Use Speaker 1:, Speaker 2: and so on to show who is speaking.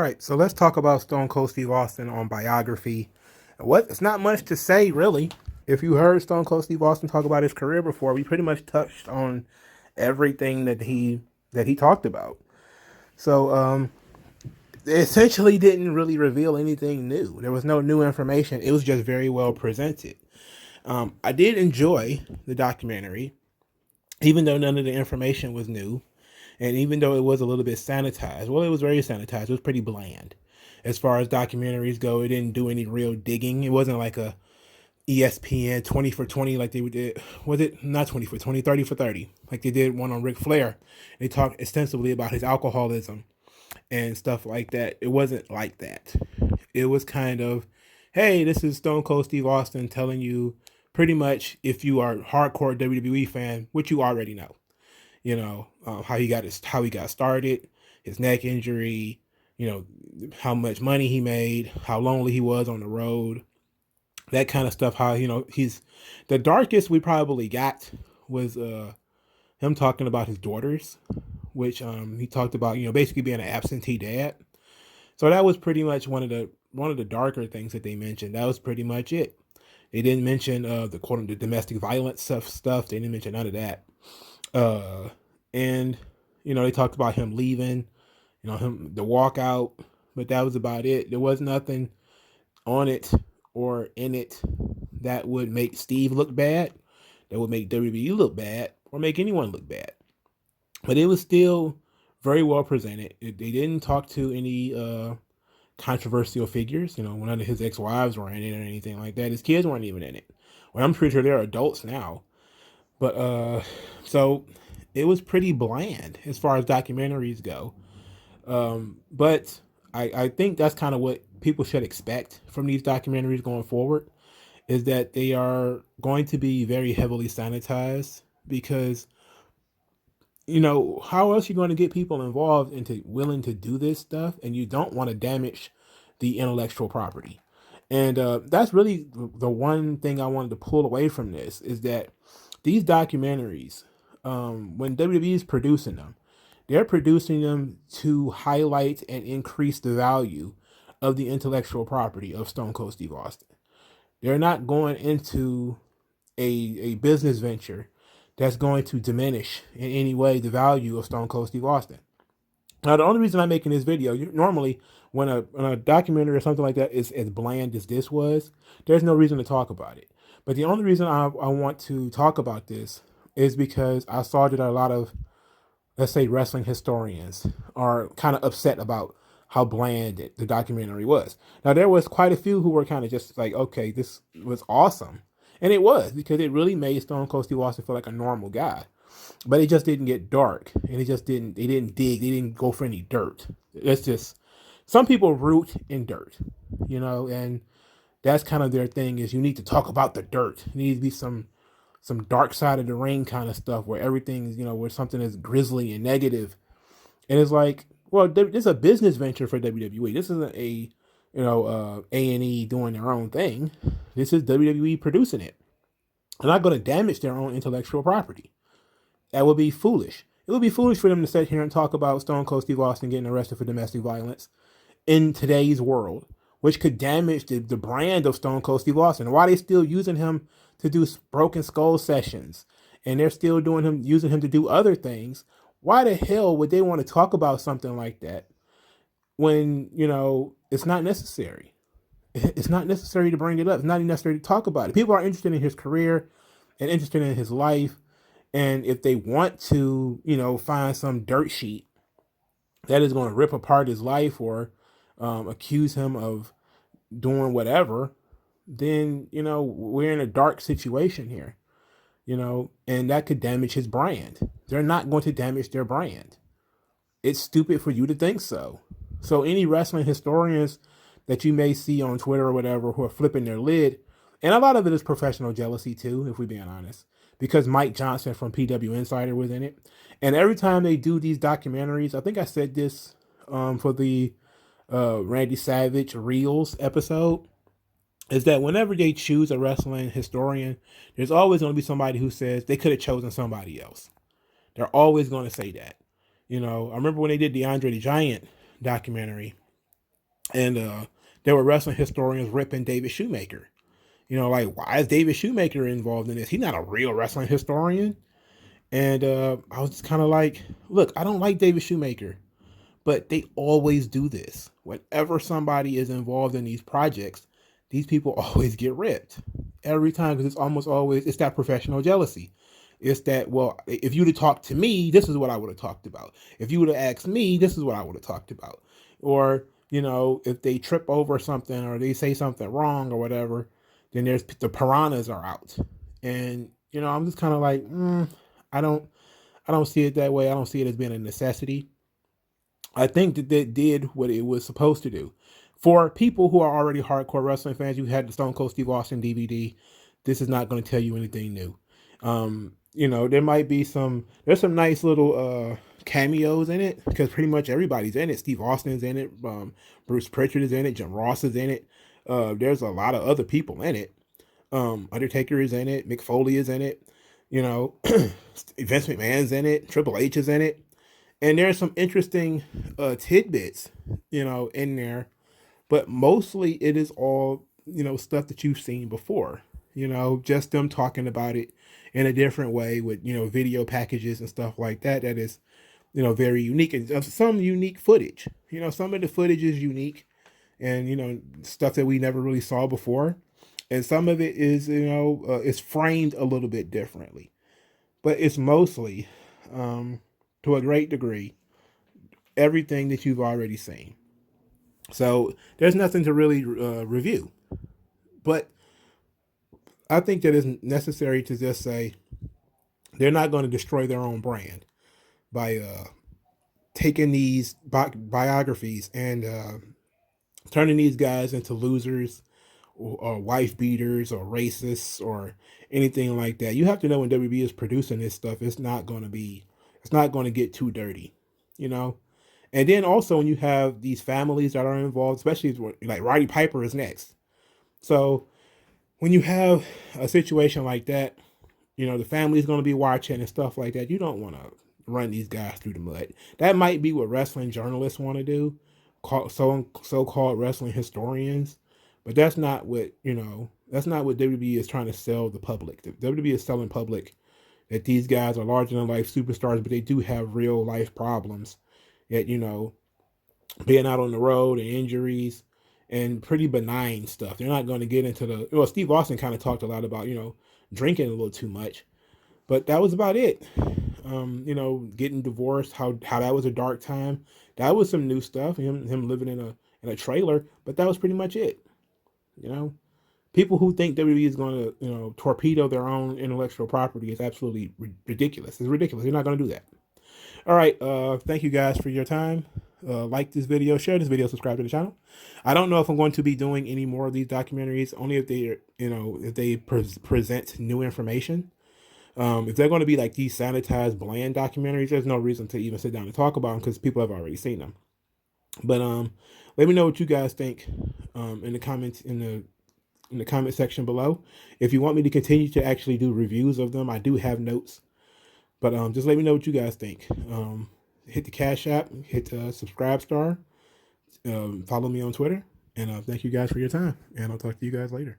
Speaker 1: right, so let's talk about Stone Cold Steve Austin on Biography. It's not much to say, really. If you heard Stone Cold Steve Austin talk about his career before, we pretty much touched on everything that he talked about. So, it essentially didn't really reveal anything new. There was no new information. It was just very well presented. I did enjoy the documentary, even though none of the information was new. And even though it was a little bit sanitized, well, it was very sanitized. It was pretty bland. As far as documentaries go, it didn't do any real digging. It wasn't like a ESPN 20 for 20 like they did. Was it not 20 for 20, 30 for 30? Like they did one on Ric Flair. They talked extensively about his alcoholism and stuff like that. It wasn't like that. It was kind of, hey, this is Stone Cold Steve Austin telling you pretty much, if you are a hardcore WWE fan, what you already know. How he got started, his neck injury, how much money he made, how lonely he was on the road, that kind of stuff. How he's the darkest we probably got was him talking about his daughters, which he talked about basically being an absentee dad. So that was pretty much one of the darker things that they mentioned. That was pretty much it. They didn't mention the domestic violence stuff. They didn't mention none of that. And they talked about him leaving, him the walkout, but that was about it. There was nothing on it or in it that would make Steve look bad, that would make WWE look bad, or make anyone look bad. But it was still very well presented. They didn't talk to any controversial figures. None of his ex-wives were in it or anything like that. His kids weren't even in it. Well, I'm pretty sure they're adults now. But so it was pretty bland as far as documentaries go. But I think that's kind of what people should expect from these documentaries going forward, is that they are going to be very heavily sanitized because, how else are you going to get people involved into willing to do this stuff, and you don't want to damage the intellectual property. And that's really the one thing I wanted to pull away from this, is that these documentaries, when WWE is producing them, they're producing them to highlight and increase the value of the intellectual property of Stone Cold Steve Austin. They're not going into a business venture that's going to diminish in any way the value of Stone Cold Steve Austin. Now, the only reason I'm making this video, normally when a documentary or something like that is as bland as this was, there's no reason to talk about it. But the only reason I want to talk about this is because I saw that a lot of, let's say, wrestling historians are kind of upset about how bland the documentary was. Now, there was quite a few who were kind of just like, okay, this was awesome. And it was, because it really made Stone Cold Steve Austin feel like a normal guy. But it just didn't get dark. And they didn't dig. They didn't go for any dirt. It's just, some people root in dirt, and that's kind of their thing, is you need to talk about the dirt. It needs to be some dark side of the ring kind of stuff, where everything's, where something is grisly and negative. And it's like, well, this is a business venture for WWE. This isn't A&E doing their own thing. This is WWE producing it. They're not going to damage their own intellectual property. That would be foolish. It would be foolish for them to sit here and talk about Stone Cold Steve Austin getting arrested for domestic violence in today's world, which could damage the brand of Stone Cold Steve Austin. Why are they still using him to do Broken Skull sessions, and they're still using him to do other things? Why the hell would they want to talk about something like that when, it's not necessary? It's not necessary to bring it up. It's not necessary to talk about it. People are interested in his career and interested in his life. And if they want to, find some dirt sheet that is going to rip apart his life, or accuse him of doing whatever, then, we're in a dark situation here, and that could damage his brand. They're not going to damage their brand. It's stupid for you to think so. So any wrestling historians that you may see on Twitter or whatever who are flipping their lid, and a lot of it is professional jealousy too, if we're being honest, because Mike Johnson from PW Insider was in it. And every time they do these documentaries, I think I said this for the Randy Savage Reels episode, is that whenever they choose a wrestling historian, there's always going to be somebody who says they could have chosen somebody else. They're always going to say that. I remember when they did the Andre the Giant documentary, And there were wrestling historians ripping David Shoemaker. Like, why is David Shoemaker involved in this? He's not a real wrestling historian. And I was just kind of like, look, I don't like David Shoemaker, but they always do this. Whenever somebody is involved in these projects, these people always get ripped every time, because it's that professional jealousy. It's that, well, if you'd have talked to me, this is what I would have talked about. If you would have asked me, this is what I would have talked about. Or, if they trip over something or they say something wrong or whatever, then there's the piranhas are out. And, I'm just kind of like, I don't I don't see it that way. I don't see it as being a necessity. I think that it did what it was supposed to do. For people who are already hardcore wrestling fans, you had the Stone Cold Steve Austin DVD. This is not going to tell you anything new. There might be there's some nice little cameos in it, because pretty much everybody's in it. Steve Austin's in it. Bruce Pritchard is in it. Jim Ross is in it. There's a lot of other people in it. Undertaker is in it. Mick Foley is in it. Vince McMahon's in it. Triple H is in it. And there's some interesting tidbits, in there, but mostly it is all, stuff that you've seen before, just them talking about it in a different way with, video packages and stuff like that. That is, very unique, and some unique footage. Some of the footage is unique and, stuff that we never really saw before. And some of it is, it's framed a little bit differently, but it's mostly, to a great degree, everything that you've already seen. So there's nothing to really review. But I think that it's necessary to just say they're not going to destroy their own brand by taking these biographies and turning these guys into losers or wife beaters or racists or anything like that. You have to know when WB is producing this stuff, it's not going to get too dirty, you know? And then also when you have these families that are involved, especially like Roddy Piper is next. So when you have a situation like that, the family's going to be watching and stuff like that. You don't want to run these guys through the mud. That might be what wrestling journalists want to do, so-called wrestling historians. But that's not what, that's not what WWE is trying to sell the public. The WWE is selling public that these guys are larger than life superstars, but they do have real life problems. That, being out on the road and injuries and pretty benign stuff. They're not going to get into Steve Austin kind of talked a lot about, drinking a little too much, but that was about it. Getting divorced, how that was a dark time. That was some new stuff. Him living in a trailer, but that was pretty much it. People who think WWE is going to, torpedo their own intellectual property is absolutely ridiculous. It's ridiculous. You're not going to do that. All right. Thank you guys for your time. Like this video, share this video, subscribe to the channel. I don't know if I'm going to be doing any more of these documentaries, only if they present new information. If they're going to be like these sanitized, bland documentaries, there's no reason to even sit down and talk about them because people have already seen them. But let me know what you guys think in the comments in the comment section below. If you want me to continue to actually do reviews of them, I do have notes. But just let me know what you guys think. Hit the Cash App, hit the subscribe star, follow me on Twitter, and thank you guys for your time. And I'll talk to you guys later.